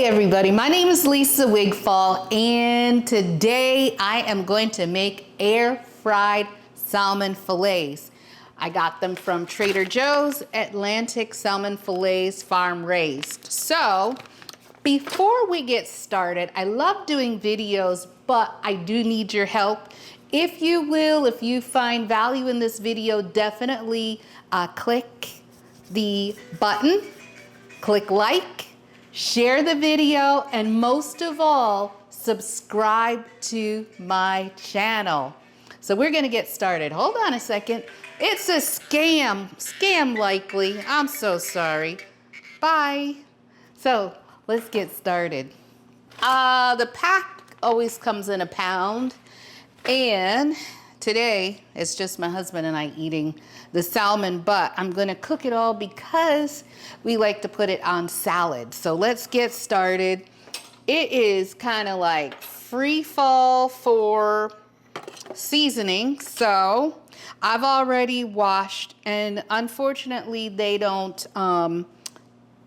everybody, my name is Lisa Wigfall, and today I am going to make air fried salmon fillets. I got them from Trader Joe's Atlantic Salmon Fillets farm raised. So before we get started, I love doing videos, but I do need your help. If you find value in this video, definitely click the button, click like, share the video, and most of all, subscribe to my channel. So we're gonna get started. Hold on a second. It's a scam likely. I'm so sorry. Bye. So let's get started. The pack always comes in a pound, and today it's just my husband and I eating the salmon, but I'm gonna cook it all because we like to put it on salad. So let's get started. It is kind of like free fall for seasoning. So I've already washed, and unfortunately they don't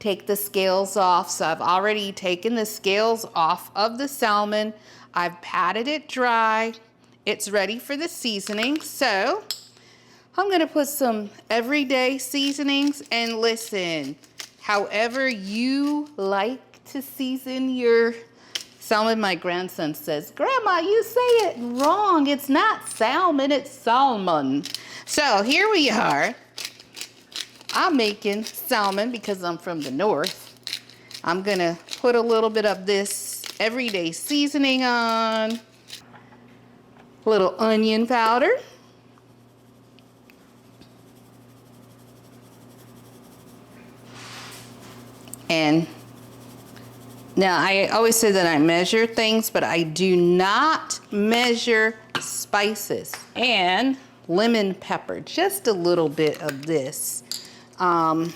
take the scales off. So I've already taken the scales off of the salmon. I've patted it dry. It's ready for the seasoning. So I'm gonna put some everyday seasonings, and listen, however you like to season your salmon. My grandson says, "Grandma, you say it wrong. It's not salmon, it's salmon." So here we are. I'm making salmon because I'm from the north. I'm gonna put a little bit of this everyday seasoning on, a little onion powder, and now I always say that I measure things, but I do not measure spices. And lemon pepper, just a little bit of this. A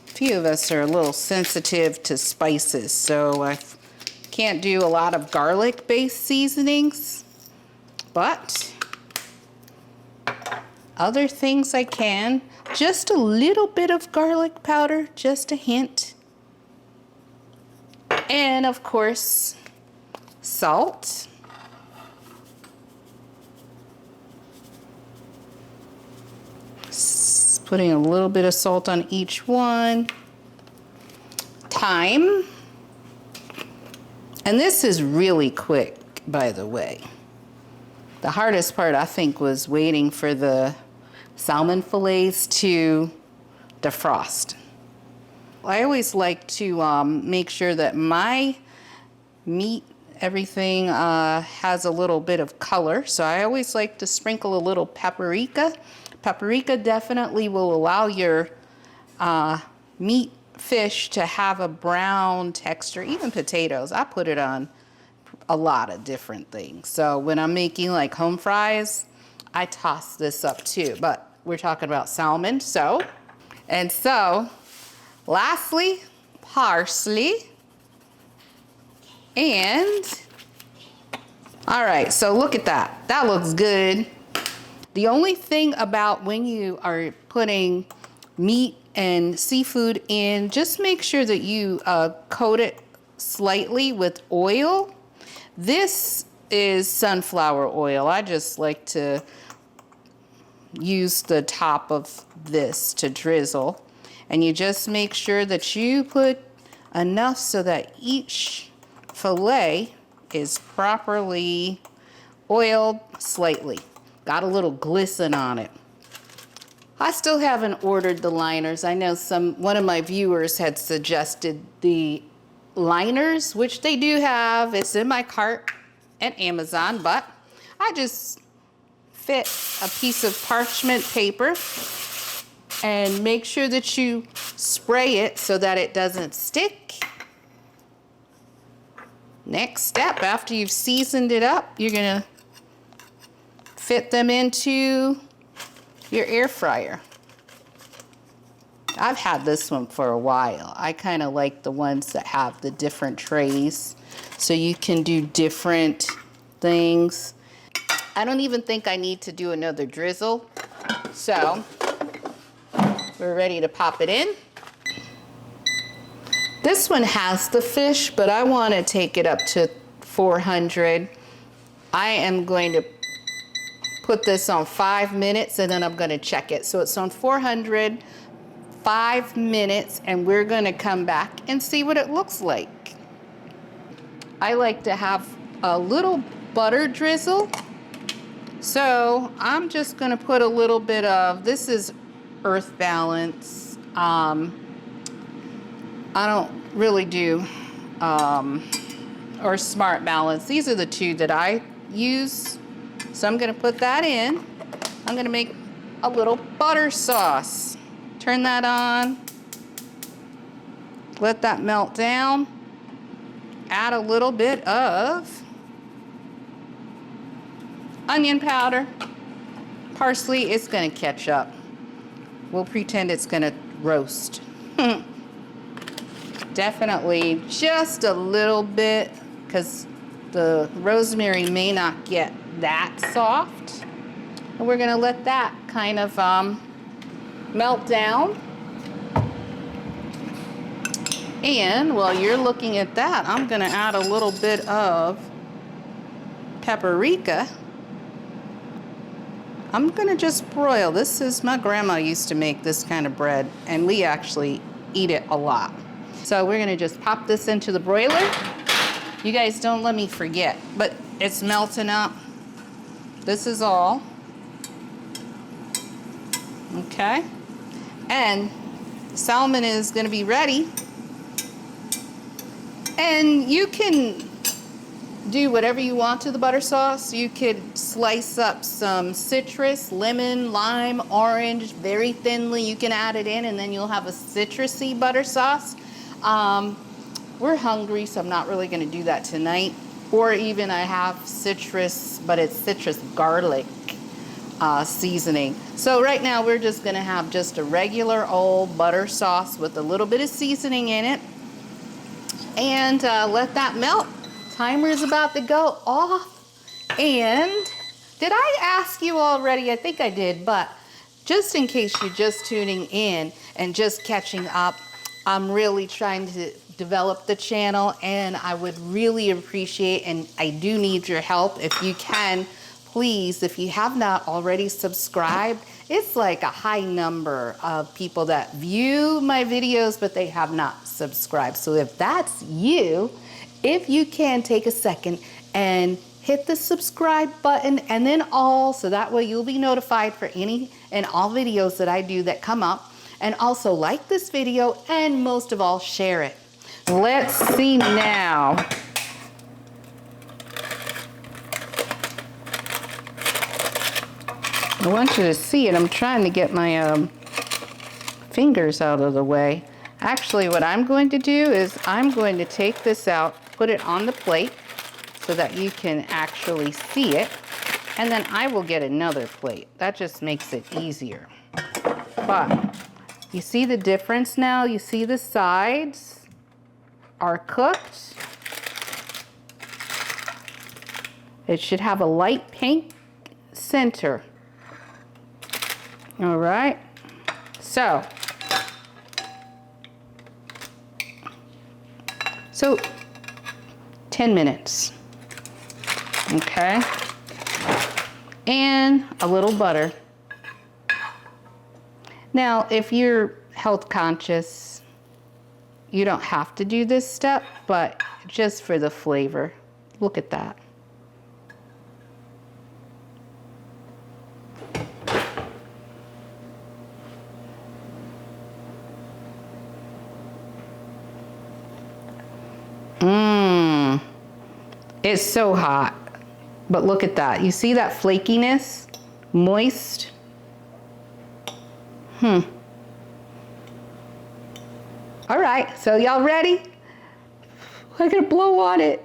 few of us are a little sensitive to spices, so I can't do a lot of garlic-based seasonings, but other things I can. Just a little bit of garlic powder, just a hint. And of course, salt. Putting a little bit of salt on each one. Thyme. And this is really quick, by the way. The hardest part, I think, was waiting for the salmon fillets to defrost. I always like to make sure that my meat, everything has a little bit of color. So I always like to sprinkle a little paprika. Paprika definitely will allow your meat, fish to have a brown texture, even potatoes. I put it on a lot of different things. So when I'm making like home fries, I toss this up too, but we're talking about salmon. So lastly, parsley. And all right, so look at that. That looks good. The only thing about when you are putting meat and seafood in, just make sure that you coat it slightly with oil. This is sunflower oil. I just like to use the top of this to drizzle. And you just make sure that you put enough so that each fillet is properly oiled slightly. Got a little glisten on it. I still haven't ordered the liners. I know one of my viewers had suggested the liners, which they do have. It's in my cart at Amazon, but I just fit a piece of parchment paper and make sure that you spray it so that it doesn't stick. Next step, after you've seasoned it up, you're gonna fit them into your air fryer. I've had this one for a while. I kind of like the ones that have the different trays so you can do different things. I don't even think I need to do another drizzle. So we're ready to pop it in. This one has the fish, but I want to take it up to 400. I am going to put this on 5 minutes and then I'm going to check it. So it's on 400, 5 minutes, and we're going to come back and see what it looks like. I like to have a little butter drizzle. So I'm just going to put a little bit of, this is Earth Balance. I don't really do, or Smart Balance. These are the two that I use. So I'm gonna put that in. I'm gonna make a little butter sauce. Turn that on. Let that melt down. Add a little bit of onion powder. Parsley, it's gonna catch up. We'll pretend it's gonna roast. Definitely just a little bit, because the rosemary may not get that soft. And we're gonna let that kind of melt down. And while you're looking at that, I'm gonna add a little bit of paprika. I'm gonna just broil. This is, my grandma used to make this kind of bread, and we actually eat it a lot. So we're gonna just pop this into the broiler. You guys don't let me forget, but it's melting up. This is all. Okay. And salmon is gonna be ready. And you can do whatever you want to the butter sauce. You could slice up some citrus, lemon, lime, orange, very thinly. You can add it in and then you'll have a citrusy butter sauce. We're hungry, so I'm not really gonna do that tonight. Or even I have citrus, but it's citrus garlic seasoning. So right now we're just gonna have just a regular old butter sauce with a little bit of seasoning in it. And let that melt. Timer is about to go off. And did I ask you already? I think I did, but just in case you're just tuning in and just catching up, I'm really trying to develop the channel, and I would really appreciate, and I do need your help. If you can, please, if you have not already subscribed, it's like a high number of people that view my videos, but they have not subscribed. So if that's you, if you can take a second and hit the subscribe button and then all, so that way you'll be notified for any and all videos that I do that come up. And also like this video, and most of all, share it. Let's see now. I want you to see it. I'm trying to get my fingers out of the way. Actually, what I'm going to do is I'm going to take this out, put it on the plate so that you can actually see it, and then I will get another plate. That just makes it easier. But you see the difference now? You see the sides are cooked. It should have a light pink center. All right, so 10 minutes, okay? And a little butter. Now, if you're health conscious, you don't have to do this step, but just for the flavor, look at that. It's so hot, but look at that. You see that flakiness? Moist. All right, so y'all ready? I'm gonna blow on it.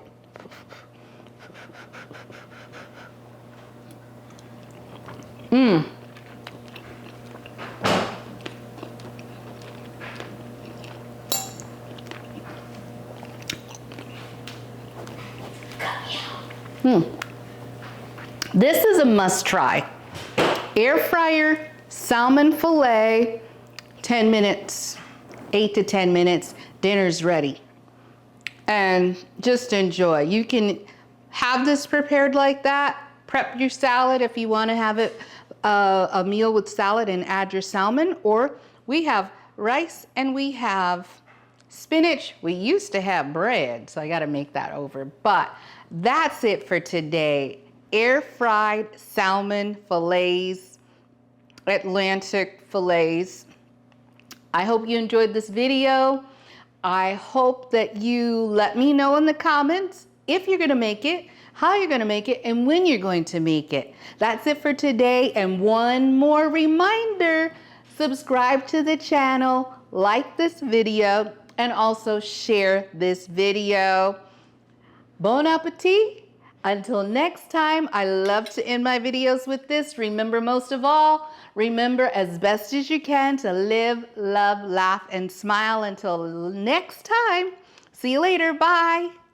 This is a must try. Air fryer salmon fillet, 10 minutes, 8 to 10 minutes, dinner's ready. And just enjoy. You can have this prepared like that. Prep your salad if you want to have it a meal with salad and add your salmon. Or we have rice and we have spinach. We used to have bread, so I got to make that over. But that's it for today. Air fried salmon fillets, Atlantic fillets. I hope you enjoyed this video. I hope that you let me know in the comments if you're gonna make it, how you're gonna make it, and when you're going to make it. That's it for today. And one more reminder, subscribe to the channel, like this video, and also share this video. Bon appetit. Until next time, I love to end my videos with this. Remember, most of all, remember as best as you can to live, love, laugh, and smile. Until next time, see you later. Bye.